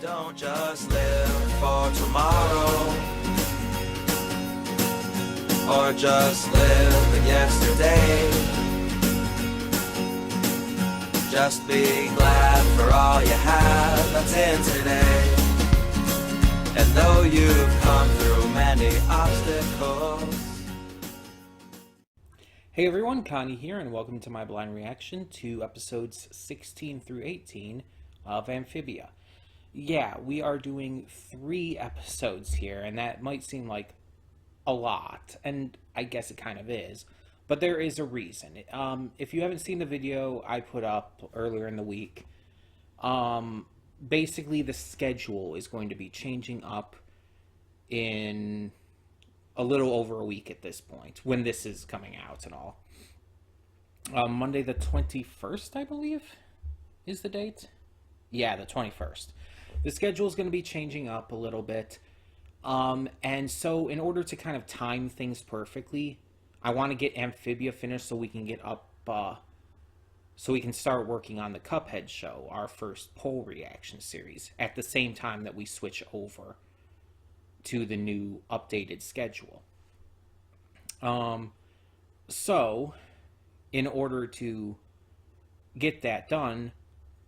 Don't just live for tomorrow, or just live in yesterday. Just be glad for all you have that's in today. And though you've come through many obstacles. Hey everyone, Connie here, and welcome to my blind reaction to episodes 16 through 18 of Amphibia. Yeah, we are doing 3 episodes here, and that might seem like a lot, and I guess it kind of is, but there is a reason. If you haven't seen the video I put up earlier in the week, basically the schedule is going to be changing up in a little over a week at this point, when this is coming out and all. Monday the 21st, I believe, is the date? Yeah, the 21st. The schedule is going to be changing up a little bit. And so in order to kind of time things perfectly, I want to get Amphibia finished so we can get up, so we can start working on the Cuphead show, our first poll reaction series, at the same time that we switch over to the new updated schedule. So in order to get that done,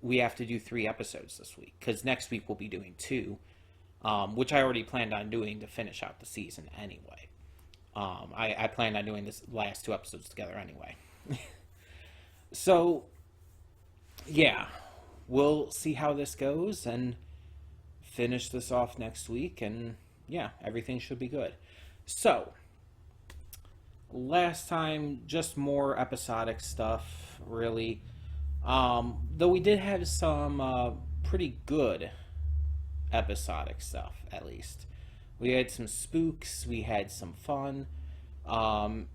we have to do 3 episodes this week, because next week we'll be doing 2, which I already planned on doing to finish out the season anyway. I planned on doing this last 2 episodes together anyway. So, yeah, we'll see how this goes and finish this off next week, and yeah, everything should be good. So, last time, just more episodic stuff, really. Though we did have some pretty good episodic stuff, at least. We had some spooks, we had some fun, and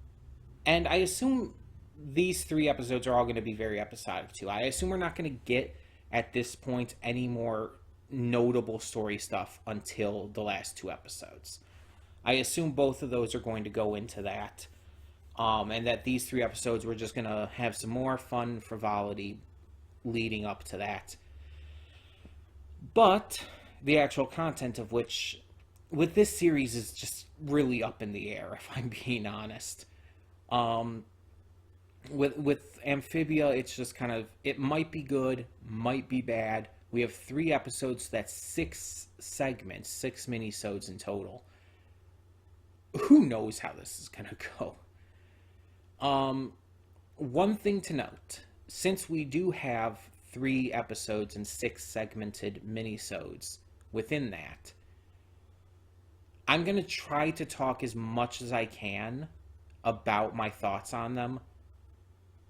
I assume these 3 episodes are all going to be very episodic too. I assume we're not going to get, at this point, any more notable story stuff until the last 2 episodes. I assume both of those are going to go into that. And that these 3 episodes, we're just going to have some more fun frivolity leading up to that. But the actual content of which, with this series, is just really up in the air, if I'm being honest. With Amphibia, it's just kind of, it might be good, might be bad. We have 3 episodes, that's 6 segments, 6 minisodes in total. Who knows how this is going to go? One thing to note, since we do have 3 episodes and 6 segmented minisodes within that, I'm going to try to talk as much as I can about my thoughts on them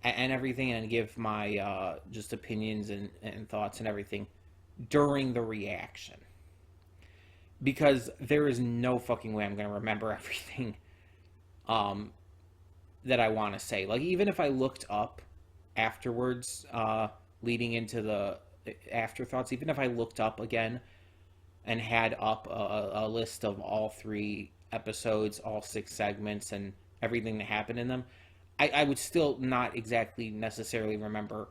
and everything, and give my just opinions and thoughts and everything during the reaction. Because there is no fucking way I'm going to remember everything that I want to say. Like, even if I looked up afterwards, leading into the afterthoughts, even if I looked up again and had up a list of all 3 episodes, all 6 segments, and everything that happened in them, I would still not exactly necessarily remember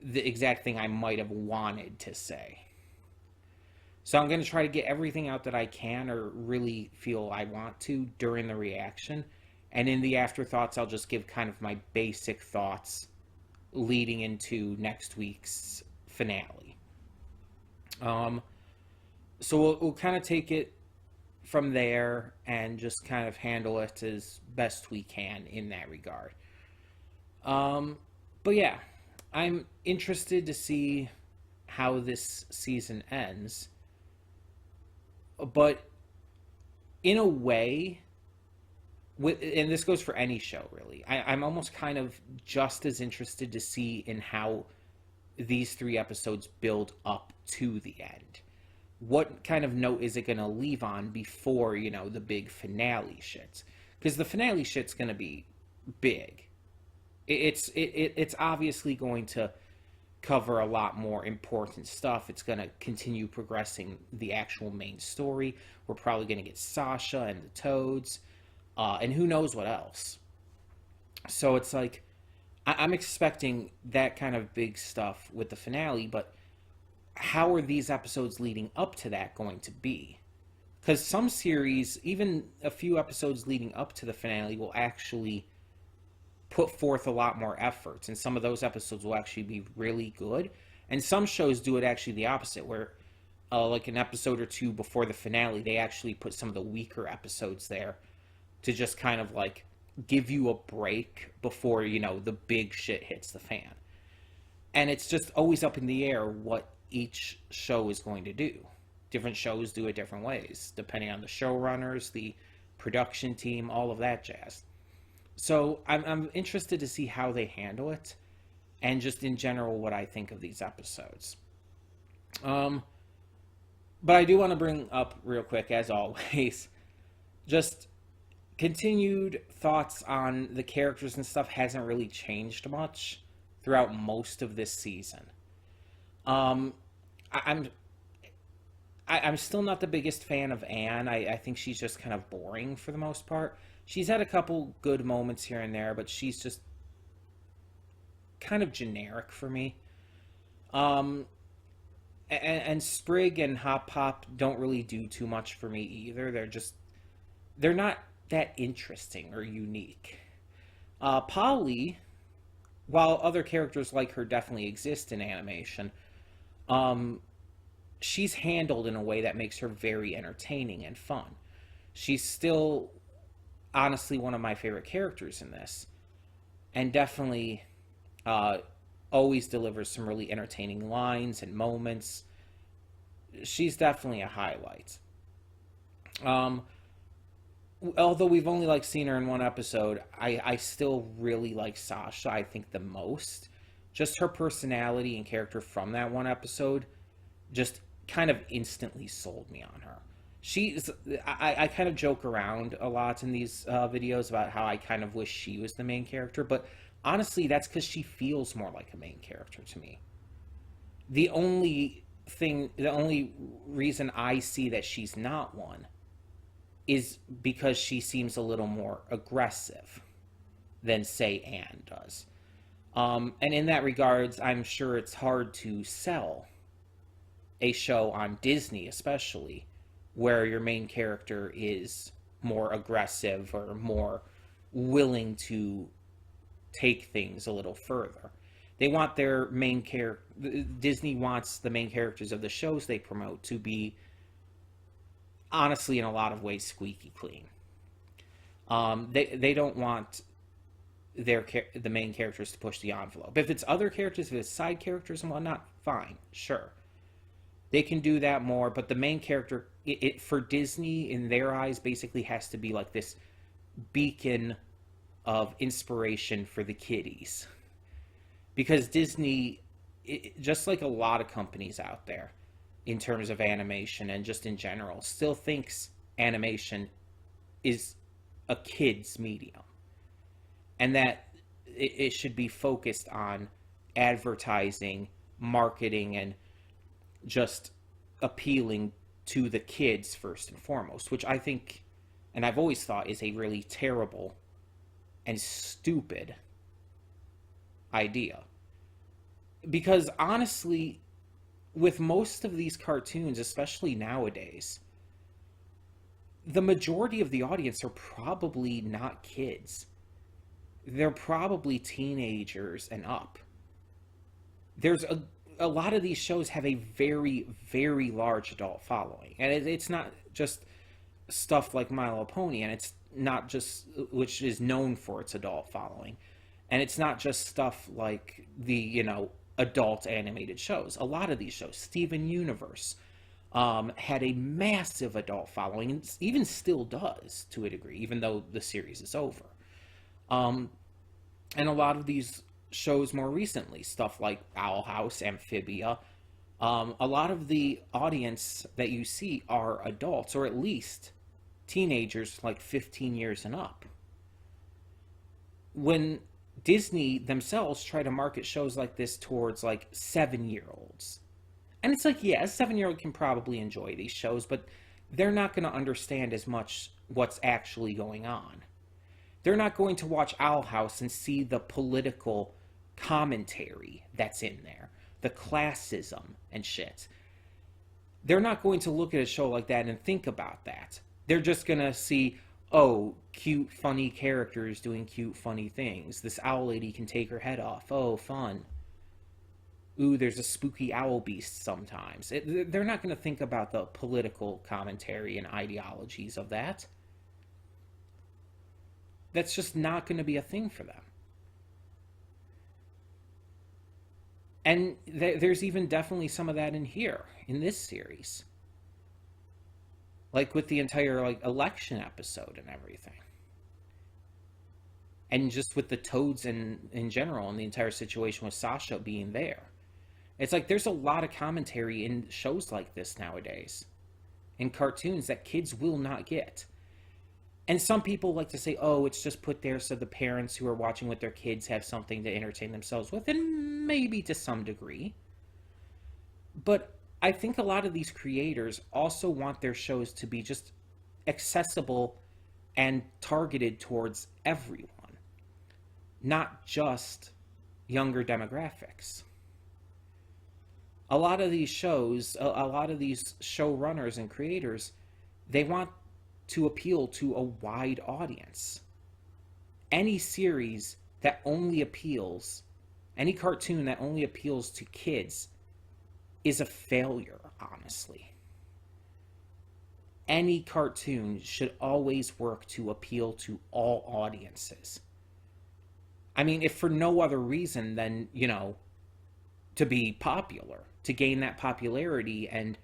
the exact thing I might have wanted to say. So I'm going to try to get everything out that I can, or really feel I want to, during the reaction. And in the afterthoughts, I'll just give kind of my basic thoughts leading into next week's finale. So we'll kind of take it from there and just kind of handle it as best we can in that regard. But yeah, I'm interested to see how this season ends. But in a way, and this goes for any show, really, I'm almost kind of just as interested to see in how these 3 episodes build up to the end. What kind of note is it going to leave on before, you know, the big finale shit? Because the finale shit's going to be big. It's obviously going to cover a lot more important stuff. It's going to continue progressing the actual main story. We're probably going to get Sasha and the Toads. And who knows what else. So it's like, I'm expecting that kind of big stuff with the finale, but how are these episodes leading up to that going to be? Because some series, even a few episodes leading up to the finale, will actually put forth a lot more efforts, and some of those episodes will actually be really good. And some shows do it actually the opposite, where like an episode or two before the finale, they actually put some of the weaker episodes there to just kind of like give you a break before, you know, the big shit hits the fan. And it's just always up in the air what each show is going to do. Different shows do it different ways, depending on the showrunners, the production team, all of that jazz. So I'm interested to see how they handle it, and just in general what I think of these episodes. But I do want to bring up real quick, as always, just continued thoughts on the characters and stuff hasn't really changed much throughout most of this season. I'm still not the biggest fan of Anne. I think she's just kind of boring for the most part. She's had a couple good moments here and there, but she's just kind of generic for me. And Sprig and Hop Pop don't really do too much for me either. They're not that interesting or unique. Polly, while other characters like her definitely exist in animation, she's handled in a way that makes her very entertaining and fun. She's still, honestly, one of my favorite characters in this, and definitely always delivers some really entertaining lines and moments. She's definitely a highlight. Although we've only like seen her in one episode, I still really like Sasha, I think, the most. Just her personality and character from that one episode just kind of instantly sold me on her. I kind of joke around a lot in these videos about how I kind of wish she was the main character, but honestly, that's because she feels more like a main character to me. The only reason I see that she's not one is because she seems a little more aggressive than, say, Anne does. And in that regards, I'm sure it's hard to sell a show on Disney, especially, where your main character is more aggressive or more willing to take things a little further. They want their main character. Disney wants the main characters of the shows they promote to be, honestly, in a lot of ways, squeaky clean. They don't want the main characters to push the envelope. If it's other characters, if it's side characters and whatnot, fine, sure. They can do that more, but the main character, it for Disney, in their eyes, basically has to be like this beacon of inspiration for the kiddies. Because Disney, just like a lot of companies out there, in terms of animation and just in general, still thinks animation is a kid's medium. And that it should be focused on advertising, marketing, and just appealing to the kids first and foremost, which I think, and I've always thought, is a really terrible and stupid idea. Because honestly, with most of these cartoons, especially nowadays, the majority of the audience are probably not kids. They're probably teenagers and up. There's a lot of these shows have a very, very large adult following. And it's not just stuff like My Little Pony, and it's not just, which is known for its adult following. And it's not just stuff like the, adult animated shows. A lot of these shows, Steven Universe, had a massive adult following, and even still does to a degree, even though the series is over. And a lot of these shows more recently, stuff like Owl House, Amphibia, a lot of the audience that you see are adults, or at least teenagers like 15 years and up. When Disney themselves try to market shows like this towards like 7-year-olds, and it's like, yeah, a 7-year-old can probably enjoy these shows, but they're not going to understand as much what's actually going on. They're not going to watch Owl House and see the political commentary that's in there, the classism and shit. They're not going to look at a show like that and think about that. They're just going to see, oh, cute, funny characters doing cute, funny things. This owl lady can take her head off. Oh, fun. Ooh, there's a spooky owl beast sometimes. They're not going to think about the political commentary and ideologies of that. That's just not going to be a thing for them. And there's even definitely some of that in here, in this series. Like with the entire election episode and everything. And just with the toads in general and the entire situation with Sasha being there. It's like there's a lot of commentary in shows like this nowadays. In cartoons that kids will not get. And some people like to say, oh, it's just put there so the parents who are watching with their kids have something to entertain themselves with. And maybe to some degree. But I think a lot of these creators also want their shows to be just accessible and targeted towards everyone. Not just younger demographics. A lot of these shows, a lot of these showrunners and creators, they want to appeal to a wide audience. Any series that only appeals, any cartoon that only appeals to kids is a failure, honestly. Any cartoon should always work to appeal to all audiences. I mean, if for no other reason than, to be popular, to gain that popularity and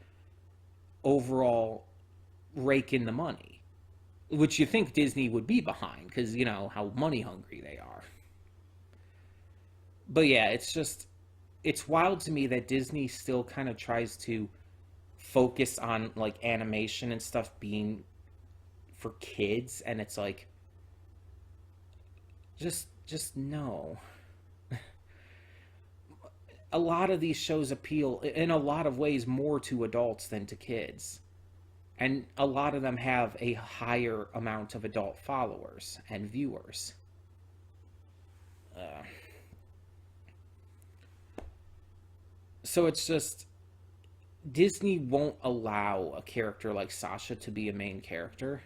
overall rake in the money, which you think Disney would be behind because, how money hungry they are. But yeah, it's wild to me that Disney still kind of tries to focus on animation and stuff being for kids, and it's like, just no. A lot of these shows appeal in a lot of ways more to adults than to kids. And a lot of them have a higher amount of adult followers and viewers. So it's just, Disney won't allow a character like Sasha to be a main character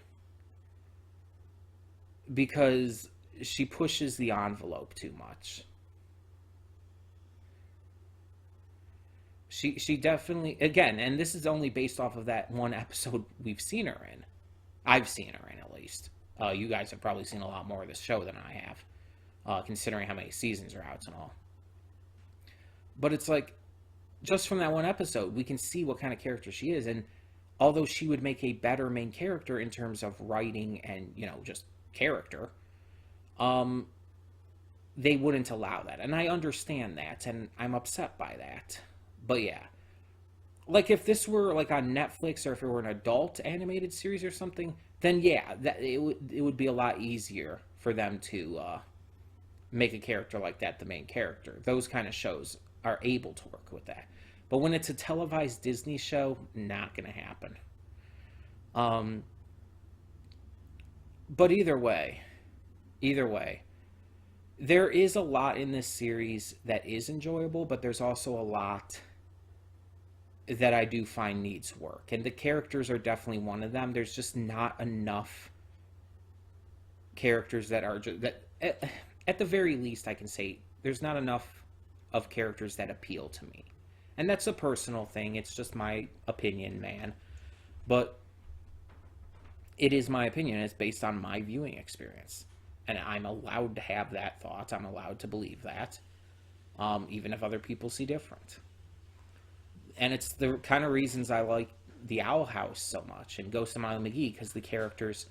because she pushes the envelope too much. She definitely, again, and this is only based off of that one episode we've seen her in. I've seen her in, at least. You guys have probably seen a lot more of this show than I have, considering how many seasons are out and all. But it's like, just from that one episode, we can see what kind of character she is, and although she would make a better main character in terms of writing and, just character, they wouldn't allow that. And I understand that, and I'm upset by that. But yeah, if this were on Netflix or if it were an adult animated series or something, then yeah, that it would be a lot easier for them to make a character like that the main character. Those kind of shows are able to work with that. But when it's a televised Disney show, not going to happen. But either way, there is a lot in this series that is enjoyable, but there's also a lot that I do find needs work. And the characters are definitely one of them. There's just not enough characters that are just, that at the very least I can say there's not enough of characters that appeal to me. And that's a personal thing. It's just my opinion, man. But it is my opinion. It's based on my viewing experience. And I'm allowed to have that thought. I'm allowed to believe that. Even if other people see different. And it's the kind of reasons I like The Owl House so much and Ghost of Molly McGee, because the characters,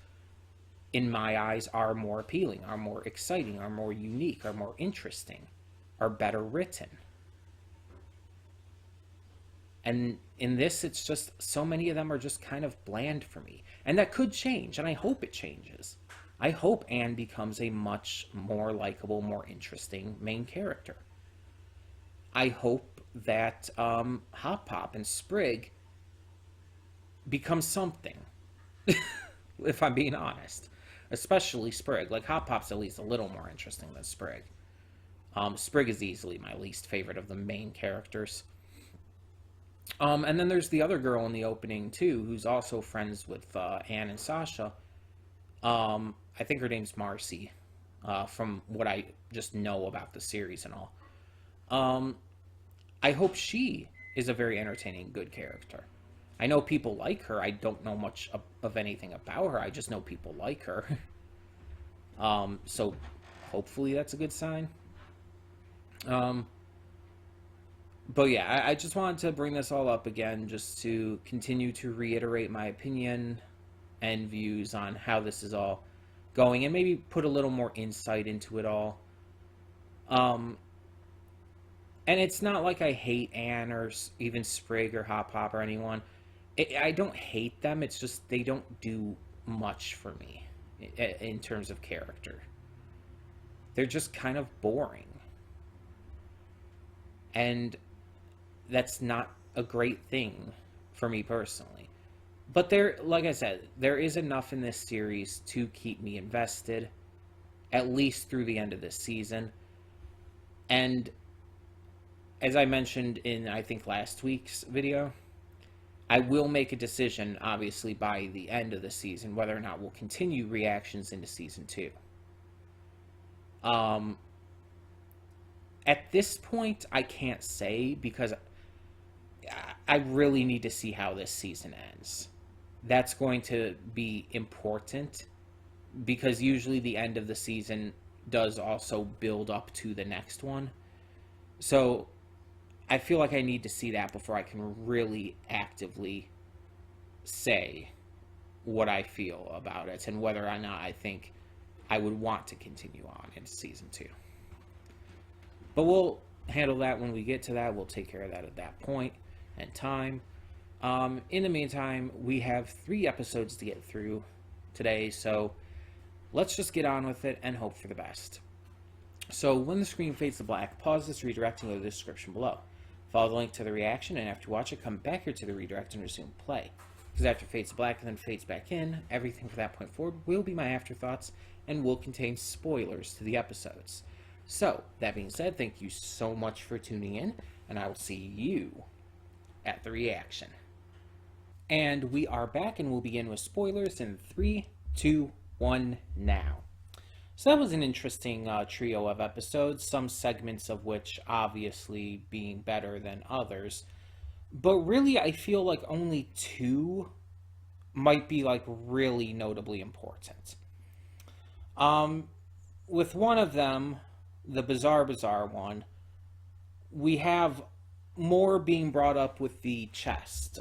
in my eyes, are more appealing, are more exciting, are more unique, are more interesting, are better written. And in this, it's just, so many of them are just kind of bland for me. And that could change, and I hope it changes. I hope Anne becomes a much more likable, more interesting main character. I hope that Hop Pop and Sprig become something, if I'm being honest. Especially Sprig. Hop Pop's at least a little more interesting than Sprig. Sprig is easily my least favorite of the main characters. And then there's the other girl in the opening, too, who's also friends with Anne and Sasha. I think her name's Marcy, from what I just know about the series and all. I hope she is a very entertaining, good character. I know people like her. I don't know much of anything about her. I just know people like her. So hopefully that's a good sign. But yeah, I just wanted to bring this all up again just to continue to reiterate my opinion and views on how this is all going and maybe put a little more insight into it all. And it's not like I hate Anne or even Sprig or Hop Hop or anyone. I don't hate them, it's just they don't do much for me in terms of character. They're just kind of boring. And that's not a great thing for me personally. But there, like I said, there is enough in this series to keep me invested, at least through the end of this season. And as I mentioned in, I think, last week's video, I will make a decision, obviously, by the end of the season, whether or not we'll continue reactions into Season 2. At this point, I can't say, because I really need to see how this season ends. That's going to be important, because usually the end of the season does also build up to the next one. So I feel like I need to see that before I can really actively say what I feel about it and whether or not I think I would want to continue on into Season 2. But we'll handle that when we get to that. We'll take care of that at that point and time. In the meantime, we have 3 episodes to get through today, so let's just get on with it and hope for the best. So when the screen fades to black, pause this redirect and go to the description below. Follow the link to the reaction, and after you watch it, come back here to the redirect and resume play. Because after it fades to black and then fades back in, everything from that point forward will be my afterthoughts and will contain spoilers to the episodes. So, that being said, thank you so much for tuning in, and I will see you at the reaction. And we are back, and we'll begin with spoilers in 3, 2, 1, now. So that was an interesting trio of episodes, some segments of which obviously being better than others. But really, I feel like only 2 might be like really notably important. With one of them, the Bizarre one, we have more being brought up with the chest,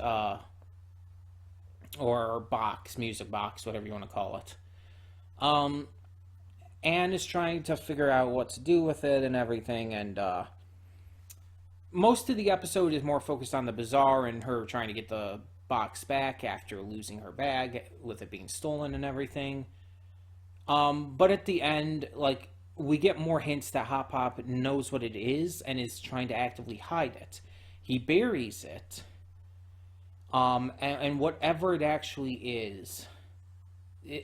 or box, music box, whatever you want to call it. Anne is trying to figure out what to do with it and everything, and most of the episode is more focused on the Bizarre and her trying to get the box back after losing her bag with it being stolen and everything. But at the end, like, we get more hints that Hop Hop knows what it is and is trying to actively hide it. He buries it, and whatever it actually is,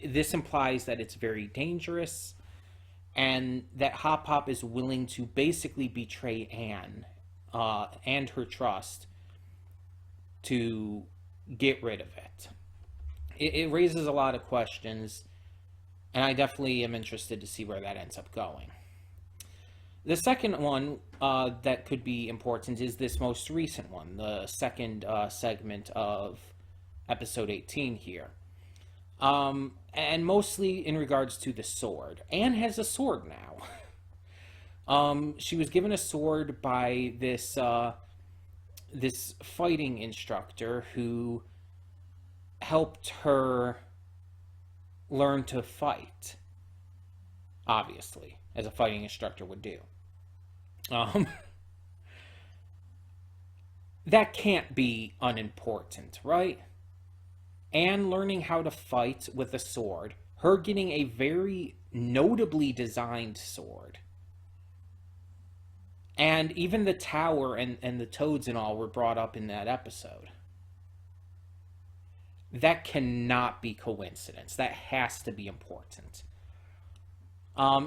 this implies that it's very dangerous, and that Hop Hop is willing to basically betray Anne and her trust to get rid of it. It raises a lot of questions, and I definitely am interested to see where that ends up going. The second one that could be important is this most recent one, the second segment of episode 18 here. And mostly in regards to the sword. Anne has a sword now. She was given a sword by this this fighting instructor who helped her learn to fight, obviously, as a fighting instructor would do. That can't be unimportant, right? Anne learning how to fight with a sword, her getting a very notably designed sword, and even the tower and the toads and all were brought up in that episode. That cannot be coincidence. That has to be important.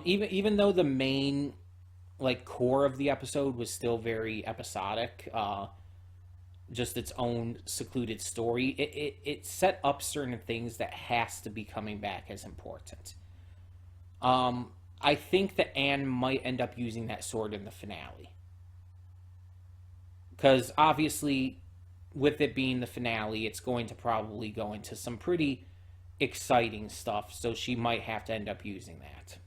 Even though the main like core of the episode was still very episodic, just its own secluded story. It set up certain things that has to be coming back as important. I think that Anne might end up using that sword in the finale, because obviously, with it being the finale, it's going to probably go into some pretty exciting stuff. So she might have to end up using that.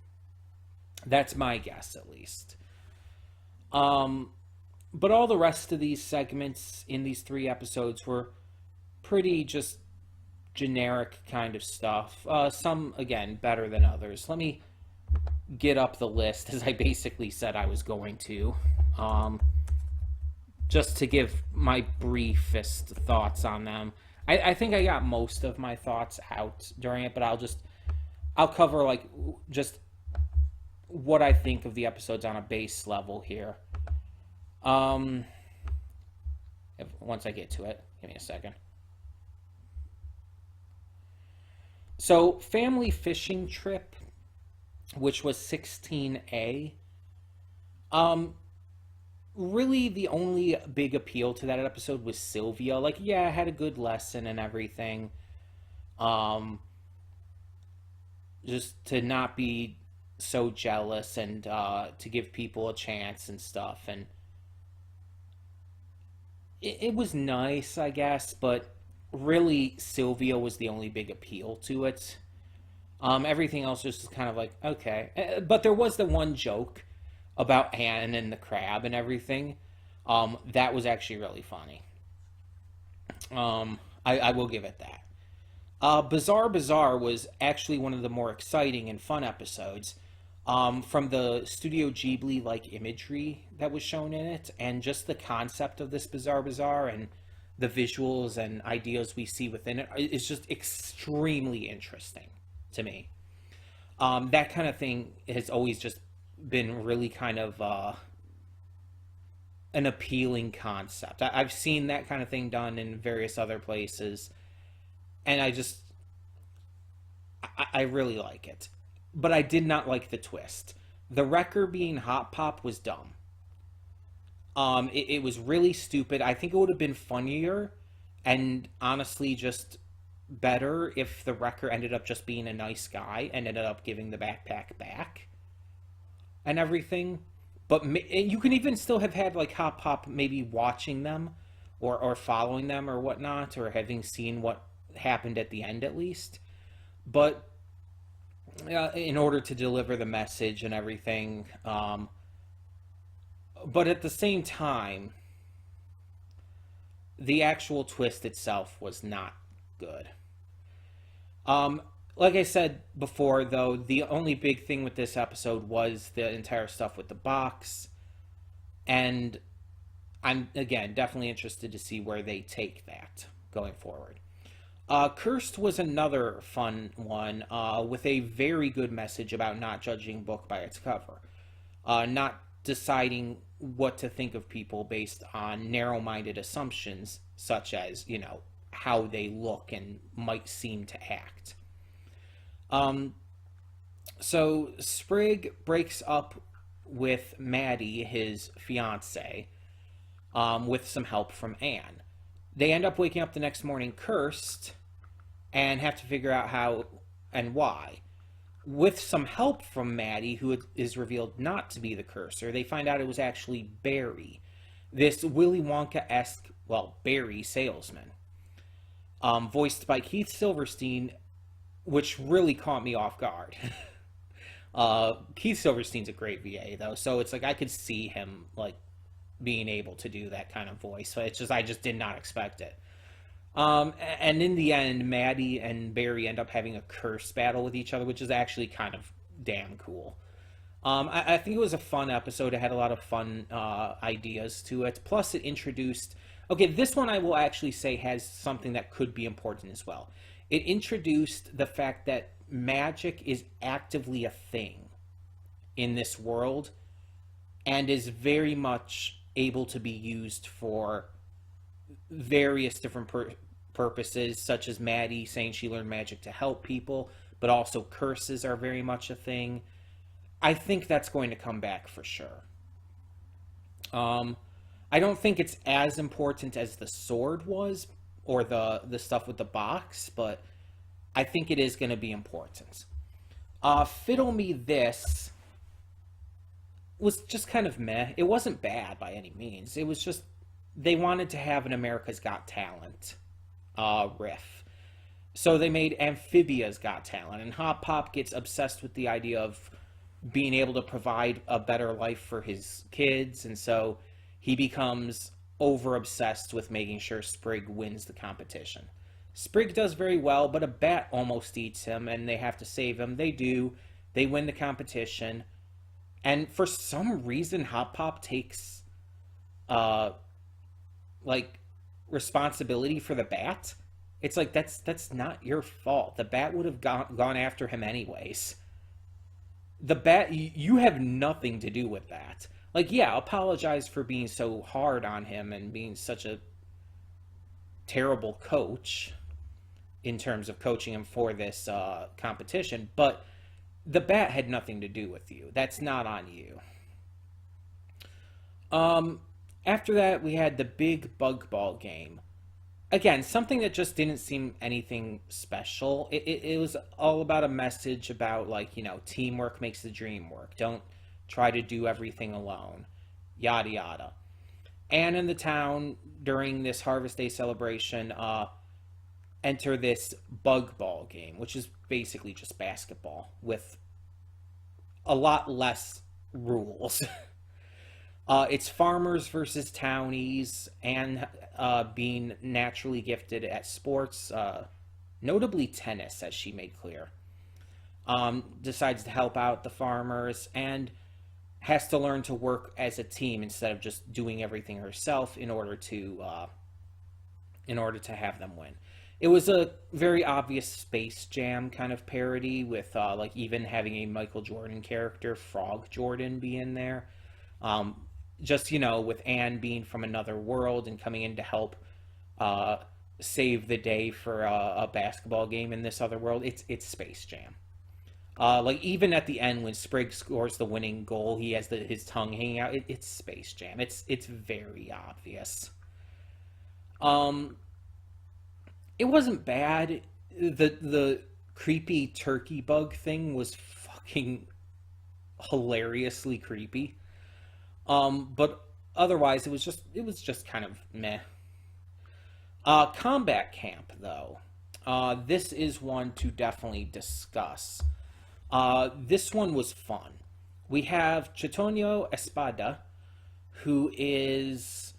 That's my guess, at least. But all the rest of these segments in these 3 episodes were pretty just generic kind of stuff. Some, again, better than others. Let me get up the list, as I basically said I was going to. Just to give my briefest thoughts on them. I think I got most of my thoughts out during it, but I'll cover like just what I think of the episodes on a base level here. Once I get to it, give me a second. So, family fishing trip, which was 16A. Really the only big appeal to that episode was Sylvia. Like, yeah, it had a good lesson and everything. Just to not be so jealous and to give people a chance and stuff. And it was nice, I guess, but really Sylvia was the only big appeal to it. Everything else was just kind of like, okay. But there was the one joke about Anne and the crab and everything. That was actually really funny. I will give it that. Bizarre Bazaar was actually one of the more exciting and fun episodes. From the Studio Ghibli like imagery that was shown in it, and just the concept of this Bizarre Bazaar and the visuals and ideas we see within it is just extremely interesting to me. That kind of thing has always just been really kind of an appealing concept. I've seen that kind of thing done in various other places, and I really like it. But I did not like the twist. The Wrecker being Hot Pop was dumb. It was really stupid. I think it would have been funnier and honestly just better if the Wrecker ended up just being a nice guy and ended up giving the backpack back and everything. But you can even still have had like Hot Pop maybe watching them or following them or whatnot, or having seen what happened at the end at least. But in order to deliver the message and everything. But at the same time, the actual twist itself was not good. Like I said before, though, the only big thing with this episode was the entire stuff with the box. And I'm, again, definitely interested to see where they take that going forward. Cursed was another fun one with a very good message about not judging book by its cover. Not deciding what to think of people based on narrow-minded assumptions, such as, how they look and might seem to act. So Sprig breaks up with Maddie, his fiance, with some help from Anne. They end up waking up the next morning cursed and have to figure out how and why. With some help from Maddie, who is revealed not to be the cursor, they find out it was actually Barry, this Willy Wonka-esque, berry salesman, voiced by Keith Silverstein, which really caught me off guard. Keith Silverstein's a great VA, though, so it's like I could see him being able to do that kind of voice. So it's just I just did not expect it. And in the end, Maddie and Barry end up having a curse battle with each other, which is actually kind of damn cool. I think it was a fun episode. It had a lot of fun ideas to it. Plus, it introduced... Okay, this one I will actually say has something that could be important as well. It introduced the fact that magic is actively a thing in this world and is very much able to be used for various different purposes, such as Maddie saying she learned magic to help people, but also curses are very much a thing. I think that's going to come back for sure. I don't think it's as important as the sword was, or the stuff with the box, but I think it is going to be important. Fiddle Me This was just kind of meh. It wasn't bad by any means. It was just they wanted to have an America's Got Talent riff. So they made Amphibia's Got Talent, and Hop Pop gets obsessed with the idea of being able to provide a better life for his kids, and so he becomes over obsessed with making sure Sprig wins the competition. Sprig does very well, but a bat almost eats him, and they have to save him. They do. They win the competition, and for some reason, Hop Pop takes like responsibility for the bat. It's like that's not your fault. The bat would have gone after him anyways. The bat, you have nothing to do with that. Like, yeah, apologize for being so hard on him and being such a terrible coach in terms of coaching him for this competition, but the bat had nothing to do with you. That's not on you. After that, we had the big bug ball game. Again, something that just didn't seem anything special. It was all about a message about, like, teamwork makes the dream work. Don't try to do everything alone. Yada yada. And in the town, during this Harvest Day celebration, enter this bug ball game, which is basically just basketball with a lot less rules. It's farmers versus townies, and being naturally gifted at sports, notably tennis, as she made clear. Decides to help out the farmers and has to learn to work as a team instead of just doing everything herself in order to have them win. It was a very obvious Space Jam kind of parody with like even having a Michael Jordan character, Frog Jordan, be in there. Just, with Anne being from another world and coming in to help save the day for a basketball game in this other world. It's Space Jam. Like, even at the end when Sprig scores the winning goal, he has his tongue hanging out. It's Space Jam. It's very obvious. It wasn't bad. The creepy turkey bug thing was fucking hilariously creepy. But otherwise, it was just kind of meh. Combat Camp, though. This is one to definitely discuss. This one was fun. We have Chetonio Espada, who is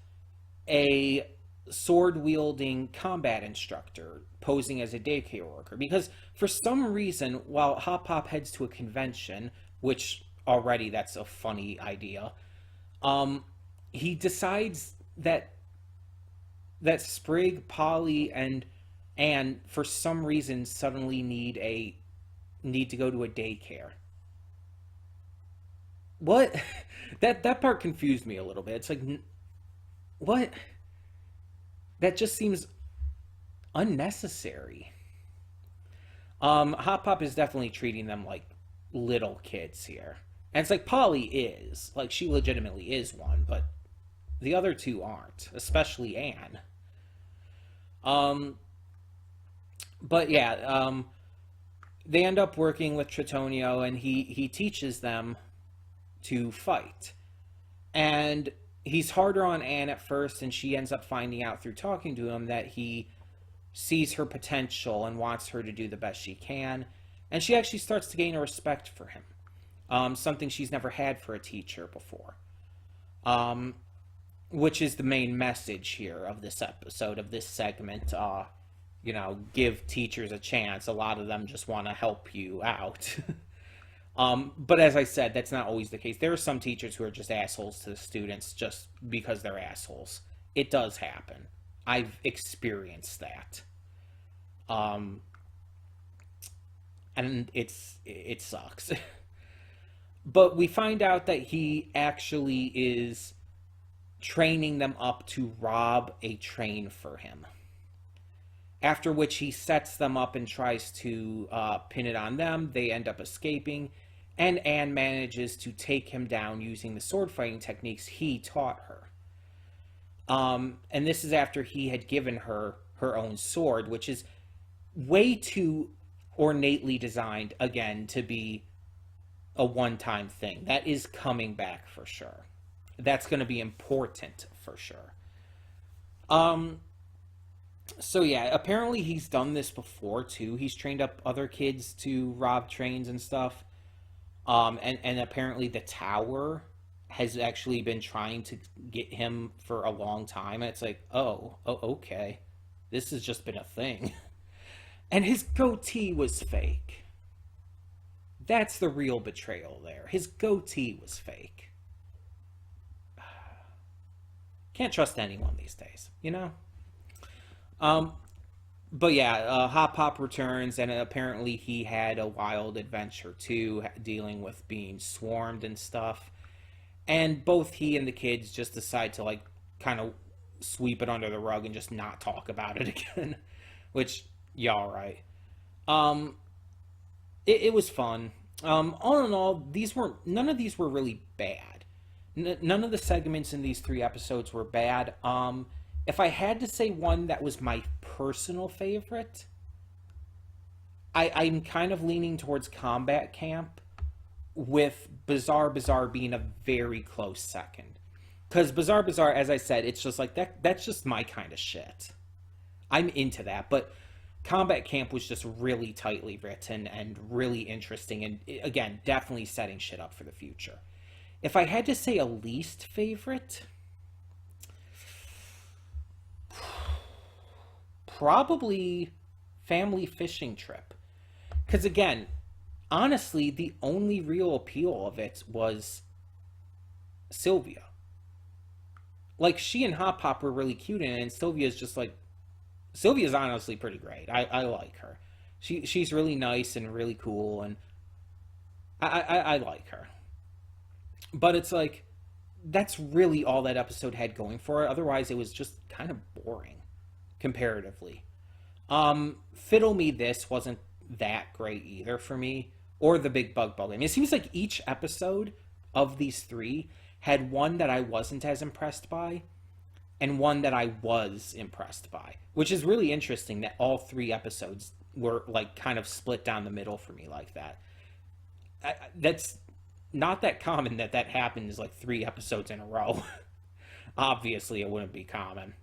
a sword-wielding combat instructor posing as a daycare worker. Because for some reason, while Hop Pop heads to a convention, which already that's a funny idea, he decides that Sprig, Polly, and Anne, for some reason, suddenly need to go to a daycare. What? That part confused me a little bit. It's like, what? That just seems unnecessary. Hop Pop is definitely treating them like little kids here. And it's like, Polly is. Like, she legitimately is one, but the other two aren't. Especially Anne. But yeah, they end up working with Tritonio, and he teaches them to fight. And he's harder on Anne at first, and she ends up finding out through talking to him that he sees her potential and wants her to do the best she can. And she actually starts to gain a respect for him. Something she's never had for a teacher before. Which is the main message here of this episode, of this segment. Give teachers a chance. A lot of them just want to help you out. But as I said, that's not always the case. There are some teachers who are just assholes to the students just because they're assholes. It does happen. I've experienced that. And it sucks. But we find out that he actually is training them up to rob a train for him. After which he sets them up and tries to pin it on them. They end up escaping. And Anne manages to take him down using the sword fighting techniques he taught her. And this is after he had given her her own sword, which is way too ornately designed, again, to be a one-time thing. That is coming back for sure. That's going to be important for sure. So yeah, apparently he's done this before too. He's trained up other kids to rob trains and stuff. And apparently the tower has actually been trying to get him for a long time. And it's like, oh, okay. This has just been a thing. And his goatee was fake. That's the real betrayal there. His goatee was fake. Can't trust anyone these days, you know? But yeah, Hop Pop returns, and apparently he had a wild adventure too, dealing with being swarmed and stuff. And both he and the kids just decide to, like, kind of sweep it under the rug and just not talk about it again. Which, yeah, alright. It was fun. All in all, none of these were really bad. None of the segments in these 3 episodes were bad. If I had to say one that was my personal favorite, I'm kind of leaning towards Combat Camp, with Bizarre Bazaar being a very close second. Because Bizarre Bazaar, as I said, it's just like, that's just my kind of shit. I'm into that, but Combat Camp was just really tightly written and really interesting, and again, definitely setting shit up for the future. If I had to say a least favorite, probably Family Fishing Trip. Because again, honestly, the only real appeal of it was Sylvia. Like, she and Hop Pop were really cute in it, and Sylvia's honestly pretty great. I like her. She's really nice and really cool, and I like her. But it's like, that's really all that episode had going for it. Otherwise, it was just kind of boring, comparatively. Fiddle Me This wasn't that great either for me, or The Big Bug Bug. I mean, it seems like each episode of these 3 had one that I wasn't as impressed by, and one that I was impressed by, which is really interesting that all 3 episodes were, like, kind of split down the middle for me like that. That's not that common that happens, like, 3 episodes in a row. Obviously, it wouldn't be common.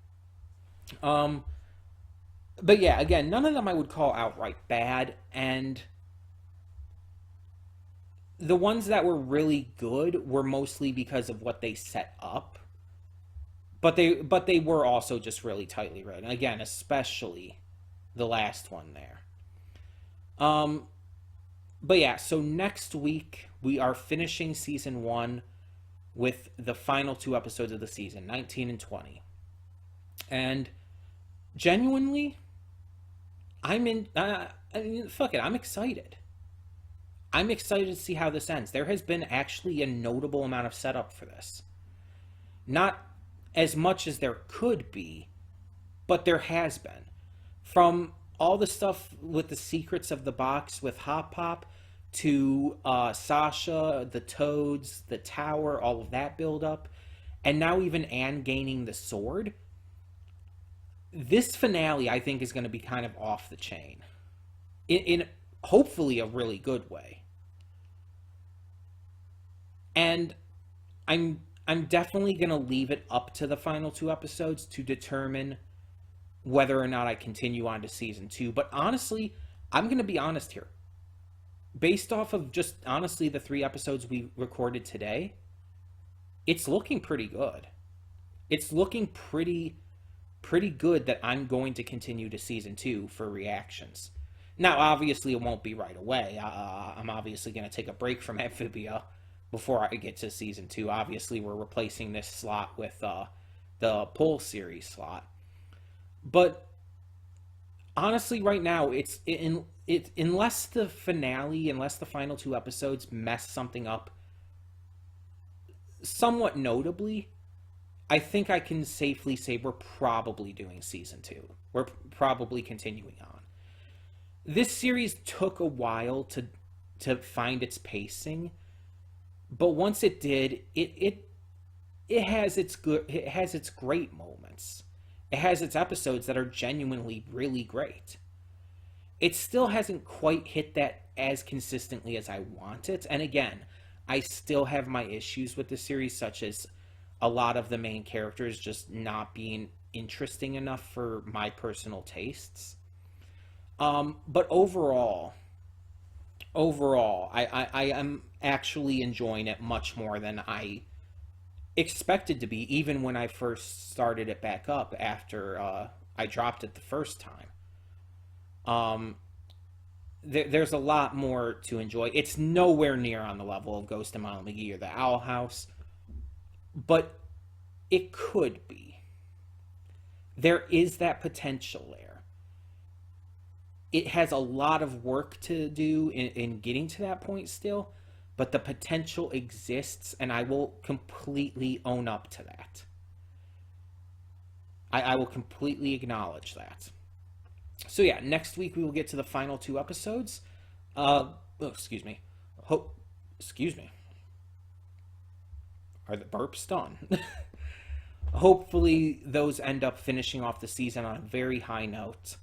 But yeah, again, none of them I would call outright bad, and the ones that were really good were mostly because of what they set up. But they were also just really tightly written. Again, especially the last one there. But yeah, so next week we are finishing season 1 with the final 2 episodes of the season, 19 and 20. And genuinely, I'm excited. I'm excited to see how this ends. There has been actually a notable amount of setup for this. Not as much as there could be, but there has been. From all the stuff with the secrets of the box with Hop Pop, to Sasha, the Toads, the tower, all of that build up, and now even Anne gaining the sword. This finale, I think, is going to be kind of off the chain. In hopefully a really good way. And I'm definitely going to leave it up to the final 2 episodes to determine whether or not I continue on to season 2. But honestly, I'm going to be honest here. Based off of just, honestly, the 3 episodes we recorded today, it's looking pretty good. It's looking pretty good that I'm going to continue to season 2 for reactions. Now, obviously, it won't be right away. I'm obviously going to take a break from Amphibia before I get to season 2. Obviously, we're replacing this slot with the Pull series slot. But honestly, right now, unless the finale, unless the final 2 episodes mess something up somewhat notably, I think I can safely say we're probably doing season 2. We're probably continuing on. This series took a while to to find its pacing. But once it did, it has its great moments. It has its episodes that are genuinely really great. It still hasn't quite hit that as consistently as I want it. And again, I still have my issues with the series, such as a lot of the main characters just not being interesting enough for my personal tastes. But overall, I am actually enjoying it much more than I expected to be, even when I first started it back up after I dropped it the first time. There's a lot more to enjoy. It's nowhere near on the level of Ghost in Mount McGee or the Owl House, but it could be. There is that potential there. It has a lot of work to do in getting to that point still, but the potential exists, and I will completely own up to that. I will completely acknowledge that. So yeah, next week we will get to the final 2 episodes. Excuse me. Excuse me. Are the burps done? Hopefully those end up finishing off the season on a very high note.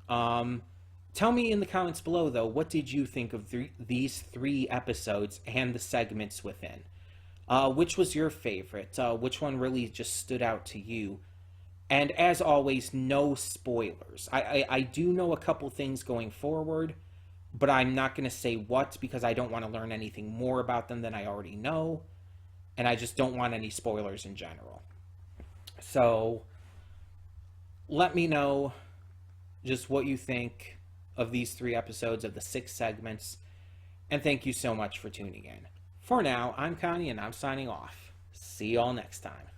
Tell me in the comments below, though, what did you think of these 3 episodes and the segments within? Which was your favorite? Which one really just stood out to you? And as always, no spoilers. I do know a couple things going forward, but I'm not going to say what because I don't want to learn anything more about them than I already know. And I just don't want any spoilers in general. So, let me know just what you think of these 3 episodes of the 6 segments. And thank you so much for tuning in. For now, I'm Connie and I'm signing off. See y'all next time.